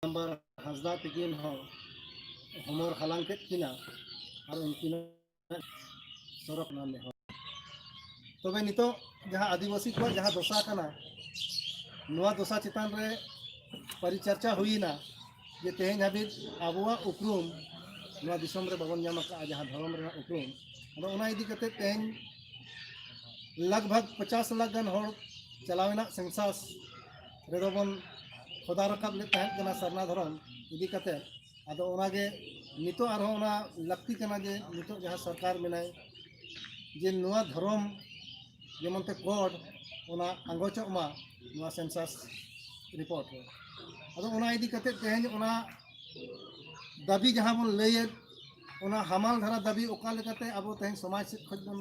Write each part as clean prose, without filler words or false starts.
Number Hansda तकिन हमर हालांग के किना और उनकी सरफ ना ले तबे नितो जहां आदिवासी को जहां दशा कना नुआ दशा चितान रे परिचर्चा हुईना जे तेहेन हाबि आबुआ उपरूम नुआ दिसम रे बाबन नाम का जहां धर्म रे उपरूम अदो उना इदी कते तेहेन लगभग 50 लाख गन होड़ चलावेना सेंसस रेदो बन खोदा रकाब ले तहत कना सरना धर्म इदी कते अदो उनागे नितो आरो उना लक्ति कना जे नितो जहां सरकार मेनाय जे नुआ धर्म जेमन ते कोड उना अंगोचक मा नुआ सेंसस रिपोर्ट रे अदो उना इदी कते तेहेन उना दाबी जहां बन लये उना हमाल धारा दाबी ओका लेकाते अब तेहेन समाज से खज बन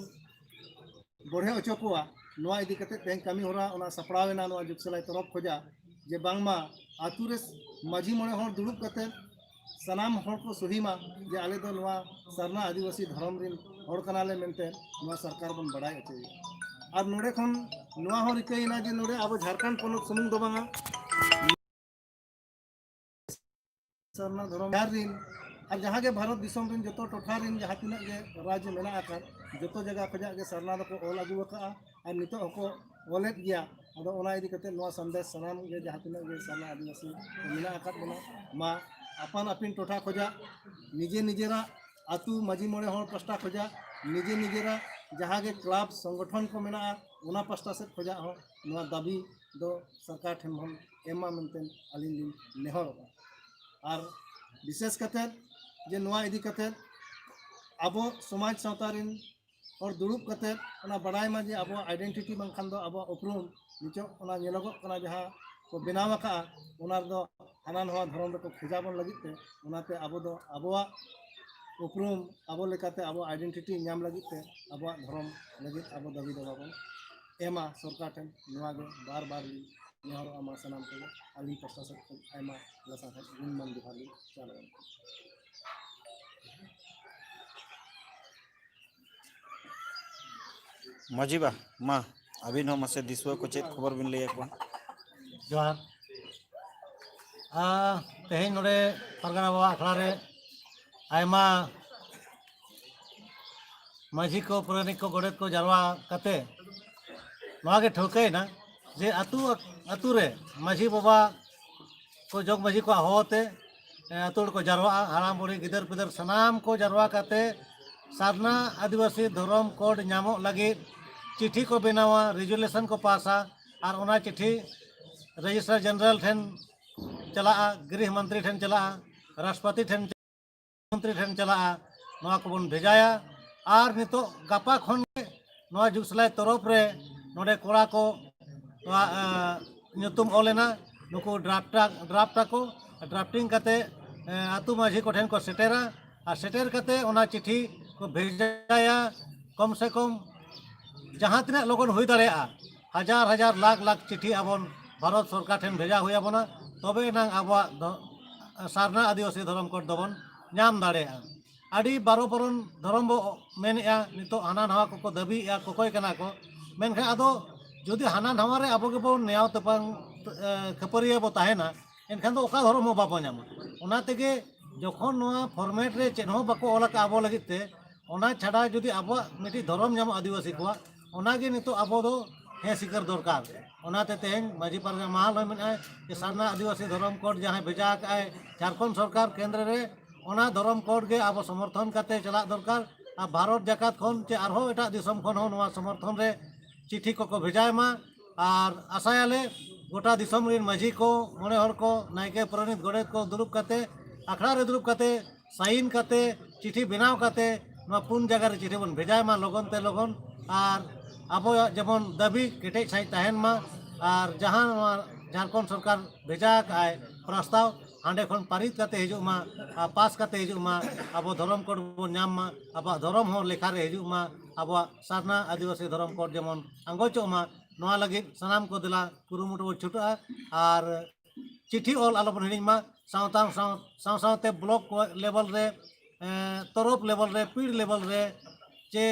बढ़े अचोकुआ नुआ इदी कते तेहेन कमी होरा उना सपड़ावेना नुआ जुगसलाई तरफ खोजा जे बांगमा आतु रे माझी मणे होर दुड़ुब कते सनाम होर को सुहिमा जे आले दो नुआ सरना आदिवासी धर्म रिन होर कनाले मेनते नुआ सरकार बन बड़ाई अचोई और नोड़े खन नुआ हो रिकईना जे नोड़े अब झारखंड पोनोत सुमुंग दो बांगा सरना धर्म रिन और जहाँ के भारत दिसम रिन जतो टोठा रिन जहाँ तिना के राज्य मेना आकार जतो जगह खजा के सरना दको ओल अगु का और नितो हको ओलेट गया अदो ओना इदी कते नुआ संदेश सनाम के जहाँ तिना के सरना आदिवासी मेना आकार बना मा अपन अपिन टोठा खोजा निजे निजेरा आतु माझी मोड़े होर पास्टा खोजा निजे निजेरा जहाँ के क्लब संगठन को मेना उना पास्टा से खोजा हो नुआ दाबी दो सरकार ठेन हम एमा मेनतेन अलिन दिन नेहर और विशेष कते जे नुआ इदी कते अब समाज सावता रिन और दुड़ुब कते उना बड़ाई मा जे अब आइडेंटिटी बांखान दो अब उपरूम निचो उना नेलोगो कना जहाँ को बनाव का उना दो हाना नवा धर्म को खोजा बन लगित ते उनाते अब दो अबवा उपरूम अब लेकाते अब आइडेंटिटी नाम लगित ते अब धर्म लगित अब दाबी दो बाबन एमा सरकार ठेन नुआ गे बार बार नेहर आमा सनाम को अली पस्ता से आयमा लसा गुण मन दिखाली चालू मजीबा मा अबिन हम से दिसवा को चेक खबर बिन ले को जोहार तेहेन नोडे परगना बाबा अखड़ा रे आयमा माझी को पुरानिक को गोड़ेत को जारवा कते नवा के ठोके ना जे अतु अतु रे माझी बाबा को जोग माझी को होते अतु को जारवा हाराम बुढ़ी गिदर पिदर सनाम को जारवा कते सरना आदिवासी धर्म कोड नामो लगे चिट्ठी को बनावा रेजुलेशन को पासा और उना चिट्ठी रजिस्ट्रार जनरल ठेन चला गृह मंत्री ठेन चला राष्ट्रपति ठेन मंत्री ठेन चला नवा को बन भेजाया और नितो गापा खन नवा जुगसलाई तरफ रे नोडे कोड़ा को नुतुम ओलेना नुको ड्राफ्टा को ड्राफ्टिंग कते आतु माझी को ठेन को सेटेरा और सेटेर कते उना चिट्ठी को भेजाया कम से कम जहाँ तना लोगन हुई दाड़ा हजार हजार लाख लाख चिट्ठी अबन भारत सरकार ठेन भेजा हुई बना तबे नांग अब सरना आदिवासी धर्म कोड दबन नाम दाड़ा अड़ी बारो बरन धर्म बो मेनेआ नितो हाना नवा को दाबी कोकोय कना को मेनखा अदो जुदी हाना नवा रे अबो गेबो नेयाव तपन खपरिया बो ताहेना एनखान दो ओका धर्म बाबो नामा ओना तेगे जखन नवा फॉर्मेट रे चेनो बाको ओलाका अबो लगिते ओना छाड़ा जुदी अबो मिटी धर्म नाम आदिवासी को ओनागे नितो अबो दो हे सिकर दरकार ओनाते तेहेन माझी परगना महाल मेना जे सरना आदिवासी धर्म कोड जहाँ भेजा का झारखंड सरकार केंद्र रे ओना धर्म कोड के अब समर्थन करते चला दरकार और भारत जाकात खन चे आरो एटा दिसम खन हो नवा समर्थन रे चिट्ठी को भेजायमा और आशायाले गोटा दिसम रिन माझी को मणे हर को नायके प्रणीत गोड़ेत को दुरुब करते अखड़ा रे दुरुब करते साइन करते चिट्ठी बनाव करते नवा पुन जगह रे चिट्ठी बन भेजायमा लगन ते लगन और अब जेमन दाबी केटेज सही तहन मा और जहाँ झारखंड सरकार भेजा का प्रस्ताव हांडे खन पारित करते हिजुमा पास करते हिजुमा अब धर्म कोड बो नाम मा अब धर्म हो लेखा रे हिजुमा अब सरना आदिवासी धर्म कोड जेमन अंगोचोमा नवा लगे सनाम को दिला कुरुमुटु बो छुटा और चिट्ठी ऑल आलो बन हिमा सावते ब्लॉक लेवल रे तरफ लेवल रे पीड़ लेवल रे चे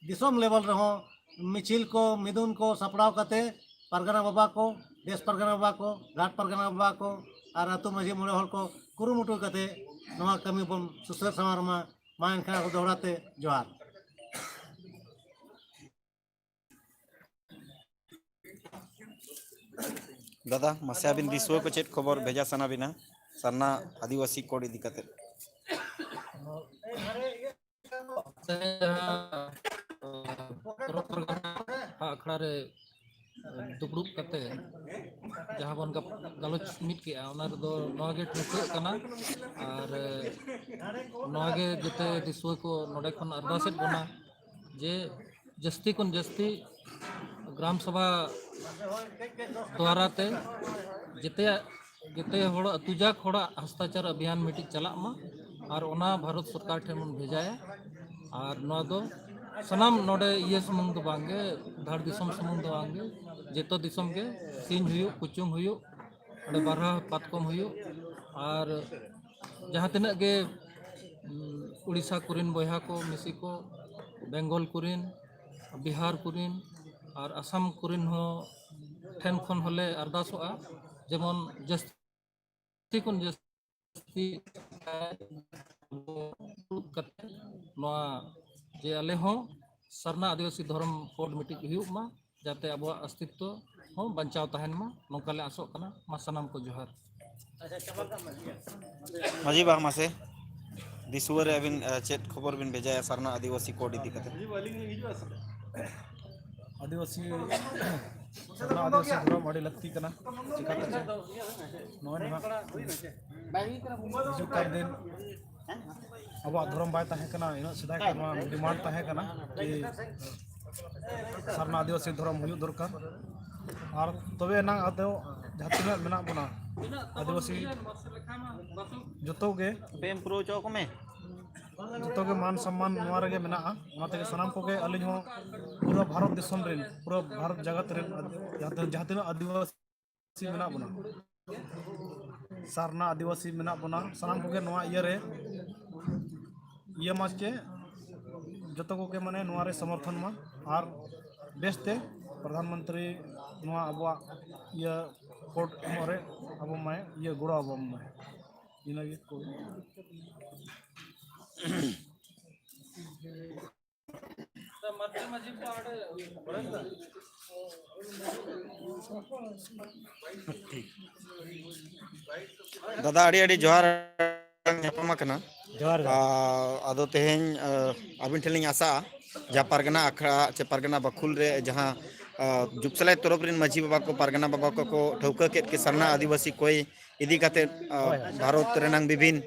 दिसम लेवल रे हो मिचिल को मिदुन को सपड़ाव करते परगना बाबा को देश परगना बाबा को घाट परगना बाबा को ᱟᱨ ᱟᱹᱛᱩ ᱢᱟᱺᱡᱷᱤ ᱢᱚᱬᱮ ᱦᱚᱲ ᱠᱚ ᱠᱩᱨᱩᱢᱩᱴᱩ ᱠᱟᱛᱮ ᱱᱚᱣᱟ ᱠᱟᱹᱢᱤ ᱵᱚᱱ ᱥᱩᱥᱟᱹᱨ ᱥᱟᱶᱟᱨ ᱢᱟ ᱮᱱᱠᱷᱟᱱ ᱟᱨᱦᱚᱸ ᱫᱚᱦᱲᱟ ᱛᱮ ᱡᱚᱦᱟᱨ। दादा मसे आबिन दिसुआ को चेत खबर भेजा सना बिना सरना आदिवासी कोड इदी कते आखड़ा रे दुपड़ुब कते जहाँ बन गलोच मिट के नोगे ठुके कना और नोगे जते दिसुआ को नोडे खन अरदासेट बना जे जस्ती कुन जस्ती ग्राम सभा द्वारा ते जिते जिते होड़ अतुजाक होड़ हस्ताचार अभियान मिटी चला मा और ओना भारत सरकार ठेन मन भेजाया और नोआ दो सनाम नोडे ये सुमुंग दो बांगे धार दिसम सुमुंग दो बांगे जेतो दिसम के सिंह हुयु कुचुंग हुयु ओडे बारहा पातकम हुयु और जहाँ तिना के उड़ीसा कुरिन बयहा को मिसी को बेंगल कुरिन बिहार कुरिन और असम कुरिन हो ठेन खन होले अरदासोआ जेमन जस्ती कुन जस्ती नोआ जे आले हो सरना आदिवासी धर्म कोड मिटिक हुयुक मा जाते अब अस्तित्व हो बचाव तहन मा नोकाले आसोक कना मा सनाम को जोहार। मजी बा मसे दिसुआ रे अबिन चेत खबर बिन भेजा सरना आदिवासी कोड इदी कते आदिवासी सरना आदिवासी धर्म अड़ी लगती कना चिकाते नोन हिजुक कान दिन अब धर्म बाय ताहे कना इन सिदाय कना डिमांड ताहे कना कि सरना आदिवासी धर्म हुयु दरकार और तबे ना आदो जहाँ तिना मेना बना आदिवासी जतो के पेम प्रो चौक में जतो के मान सम्मान नोआ रेगे मेना ओनाते सनाम को के अलिन हो पूरा भारत दिसम रेन पूरा भारत जगत रेन जहाँ तिना आदिवासी मेना बना सरना आदिवासी मेना बना सनाम को के नोआ इया रे इया मास के जतो को के माने नोआ रे समर्थन मा और बेस्ते प्रधानमंत्री नोआ अबवा इया कोर्ट मोरे अब मैं ये गुड़ा अब मैं इना ये को दादा अड़ी अड़ी जोहार ᱧᱟᱯᱟᱢ ᱟᱠᱟᱱᱟ जोहार आदो तेहेñ अबिन ठेलिंग आशा जहाँ पारगना अखड़ा चे पारगना बखुल रे जहाँ जुगसलाई तरफ रिन माझी बाबा को पारगना बाबा को ठौका केट के सरना आदिवासी कोई इदी कते भारत रेनांग विभिन्न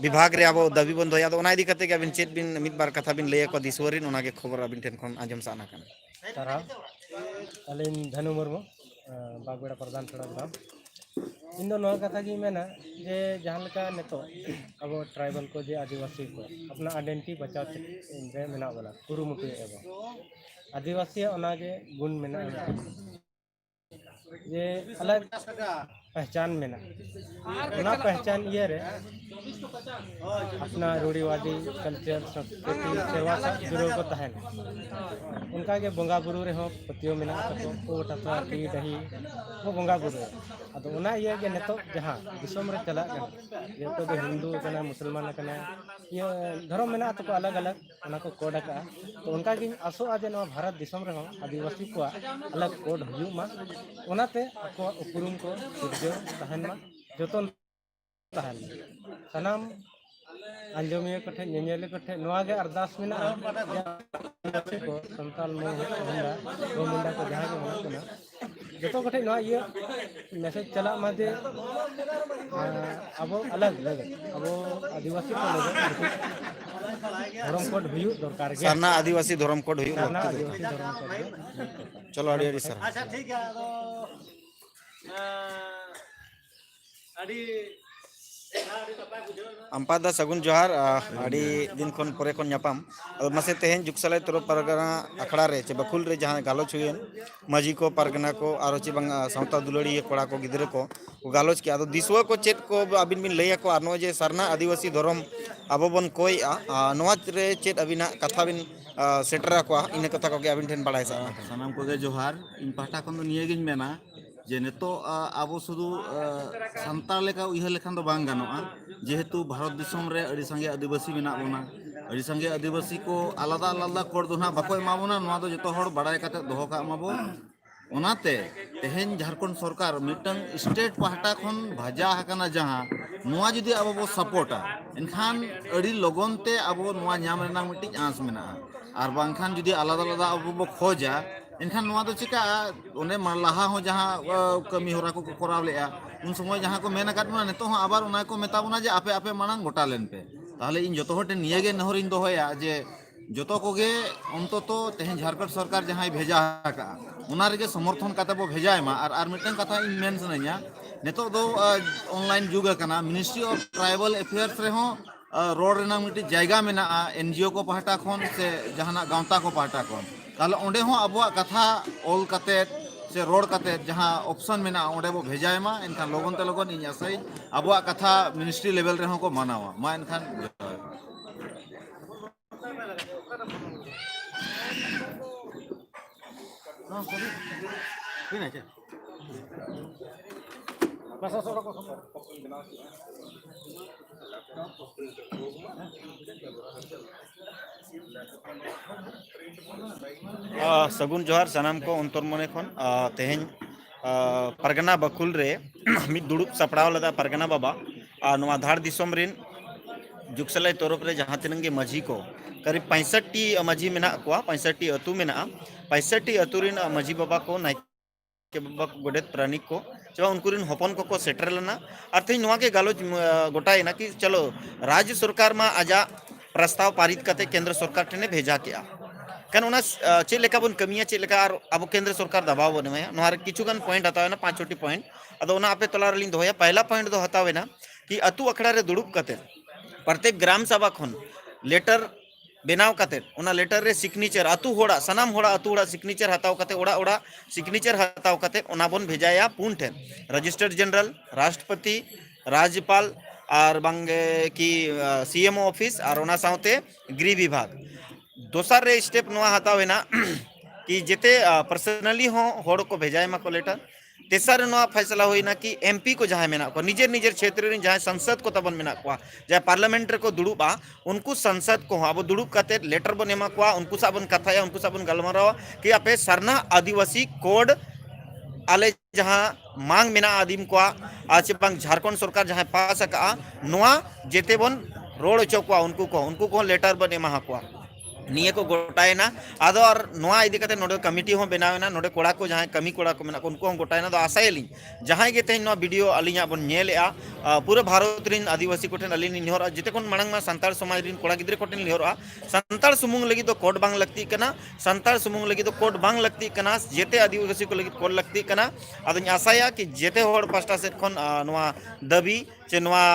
विभाग रे अब दाबी बंद होया ओना इदी कते के अबिन चेत बिन मिद बार कथा बिन लय को दिसवरिन ओना के खबर अबिन ठेन खन आजम साना कन तारा अलिन धनु मुर्मू बागबेड़ा प्रधान थोड़ा ग्राम इन दो नवा कथा की मेना जे जहाँ लका नेतो अब ट्राइबल को जे आदिवासी को अपना आइडेंटिटी बचाव रे मेना वाला कुरुमुटु एबो आदिवासी ओना जे गुण मेना ये अलग पहचान मेना ओना पहचान ये रे अपना रूढ़िवादी कल्चर संस्कृति सेवा जुड़े को तहन उनका के बंगा बुरु रे हो पतियो मेना को टथा टी दही वो बंगा बुरु अदो ओना ये के नेतो जहां दिसम रे चला गन ये तो हिंदू कना मुसलमान कना ये धर्म मेना तो अलग अलग ओना को कोड का तो उनका की आसो आज न भारत दिसम रे हो आदिवासी को अलग कोड हुयु मा ओनाते को उपरुम को सिरजो तहन मा जतन तहन सनाम अंजमिया कठे नेनेले कठे नोआ के अरदास मेना को संताल मुंडा को जहां के मन कना जतो कठे नोआ ये मैसेज चला मादे अब अलग अलग अब आदिवासी को धर्म कोड हुयु दरकार के सरना आदिवासी धर्म कोड हुयु सरना आदिवासी धर्म कोड चलो अड़ी अड़ी सर अच्छा ठीक है तो अड़ी अम्पादा सगुन जोहार अड़ी दिन खन परे खन ᱧᱟᱯᱟᱢ मसे तेहेñ जुगसलाई तरफ पारगना अखड़ा रे चे बखुल रे जहां गालोच हुयेन माजी को पारगना को आरो चे बंग सावता दुलड़ी कोड़ा को गिदरे को गालोच के आदो दिसवा को चेत को अबिन बिन लैया को आनो जे सरना आदिवासी धर्म अबो बन कोई नोआ रे चेत अबिना कथा बिन सेटरा को इन कथा को अबिन ठेन बाड़ाय सा सानाम को जोहार इन पाटा खन निये गिन मेना जे नितो आबो शुधु सान्ताड़ लेका उयहार लेखान दो बांग गानोआ जेहेतु भारत दिसम रे अड़ी संगे आदिवासी मेना बोना अड़ी संगे आदिवासी को आलादा आलादा कोड दो ना बाको एमा बोना नोआ दो जतो हर बाडाय काते दोहो का एमाबो ओनाते तेहेन झारखंड सरकार मिटन स्टेट पाहटा खन भाजा हकना जहां नोआ जुदी आबो बो सपोर्टा एनखान अड़ी लगन ते आबो नोआ न्याम रेना मिटि आंस मेना आर बांखान जुदी आलादा आलादा आबो बो खोजा एनखान नोआ दो चिका ओने लाहा हो जहां कमी होरा को कराव लेआ उन समय जहां को मेन अकाद बना नितो हो आबार ओना को मेता बना जे आपे आपे मानang गोटा लेन पे ताहले इन जतो हटे नियगे नहरिन दोहया जे जतो कोगे अंततो तेहेन झारखंड सरकार जहां भेजा का उना रेगे समर्थन काते बो भेजाय मा आर मिटन कथा इन मेन सनया नितो दो ऑनलाइन जुग कना मिनिस्ट्री ऑफ ट्राइबल अफेयर्स रे हो रोड रेना मिटि जायगा मेना एनजीओ को पाहटा खन से जहाना गांवता को पाहटा खन ताहले ओंडे हो अबुआ कथा ऑल काते से रोड काते जहां ऑप्शन मेना ओंडे बो भेजाय मा एनखान लगन ते लगन इन आसाई अबुआ कथा मिनिस्ट्री लेवल रे हो को मानावा मा एनखान सगुन जोहार सानाम को अंतर मने खन तेहेन परगना बकुल रे मिद दुड़ुब सपड़ाव लदा परगना बाबा नोआ धार दिसम रिन जुगसलाई तरफ रे जहां तिनंगे मझी को करीब 65 टी मझी मेना को 65 टी अतु मेना 65 टी अतु रिन मझी बाबा को नायके बाबा गोडेत प्राणिक को चलो उनको रिन हपन को सेटर लेना और थे नोआ के गालोच गोटाए ना कि चलो राज्य सरकार मा आजा प्रस्ताव पारित करते केंद्र सरकार ठेने भेजा किया कन उना चे लेका बन कमिया चे लेका अब केंद्र सरकार दबाव बने में नोहार किछुगन पॉइंट हतावे ना 5 छोटी पॉइंट अदो उना आपे तोला रलिन दोया पहला पॉइंट दो हतावे ना कि अतु अखड़ा रे दुड़ुब कते प्रत्येक ग्राम सभा खन लेटर बनाव कते उना लेटर रे सिग्नेचर अतु होड़ा सनाम होड़ा अतु होड़ा सिग्नेचर हताव कते ओड़ा ओड़ा सिग्नेचर हताव कते उना बन भेजाया पुन ठेन रजिस्टर्ड जनरल राष्ट्रपति राज्यपाल और बांगे की सीएमओ ऑफिस और उना साउते गृह विभाग दोसर रे स्टेप नोआ हतावे ना कि जेते पर्सनली हो होड़ को भेजाय मा को लेटर तेसर नोआ फैसला होइना कि एमपी को जहां मेना को निजेर निजेर क्षेत्र रे जहां संसद को तबन मेना को जहां पार्लियामेंट को दुड़ुबा उनको संसद को अब दुड़ुब काते लेटर बन एमा को उनको साबन कथाया उनको साबन गलमाराव कि आपे सरना आदिवासी कोड आले जहां मांग मेना आदिम को आज बांग झारखंड सरकार जहां पास का नोआ जेते बन रोड चौक उनको को लेटर बन एमा को निये को गोटायना आदो और नोआ इदी कते नोडे कमिटी हो बनावेना नोडे कोड़ा को जहां कमी कोड़ा को मेना उनको हम गोटायना दो आशायली जहां गे तेन नो वीडियो अलिया बन नेलेआ पूरा भारत रिन आदिवासी कोठेन अलिन निहर जेते कोन मांग मा संताल समाज रिन कोड़ा गिद्रे कोठेन निहर संताल सुमुंग लगी तो कोड बांग लगती कना संताल सुमुंग लगी तो कोड बांग लगती कना जेते आदिवासी को लगी कोड लगती कना आदो आशाया कि जेते होड़ पास्टा सेट खन नोआ दबी चे नोआ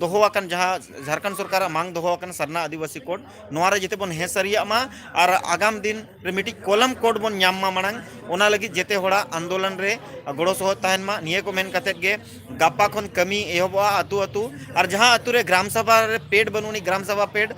दोहोवाकन जहां झारखंड सरकार मांग दोहोवाकन सरना आदिवासी कोड नोआरे जेते बन हे सरिया मा और आगाम दिन रे मिटी कॉलम कोड बन न्याम मा मांग ओना लगी जेते होड़ा आंदोलन रे गड़ो सह ताहन मा निये को मेन कते गे गापा खन कमी एहबा अतु अतु और जहां अतु रे ग्राम सभा रे पेड बनुनी ग्राम सभा पेड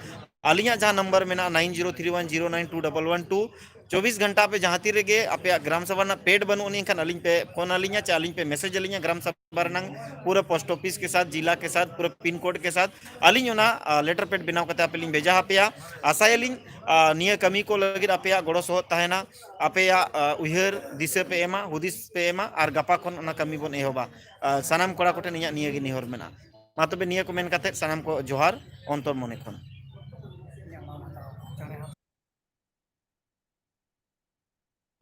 अलिया जहां नंबर मेना 9031092112 24 घंटा पे जहाँ ती रेगे आपे ग्राम सभा ना पेड बनोनी खान अलिंग पे फोन अलिंगा चा अलिंग पे मैसेज अलिंगा ग्राम सभा रनंग पूरा पोस्ट ऑफिस के साथ जिला के साथ पूरा पिन कोड के साथ अलिंग ना लेटर पेड बनाव कते आपे लिंग भेजा आपे आशा अलिंग निये कमी को लगी आपे गड़ो सह ताहेना आपे उहर दिशा पे एमा हुदिस पे एमा और गपा खन ना कमी बन एहोबा सनाम कोड़ा कोटे निया निये गे निहर मेना मा तबे निये को मेन कते सनाम को जोहार अंतर मने खन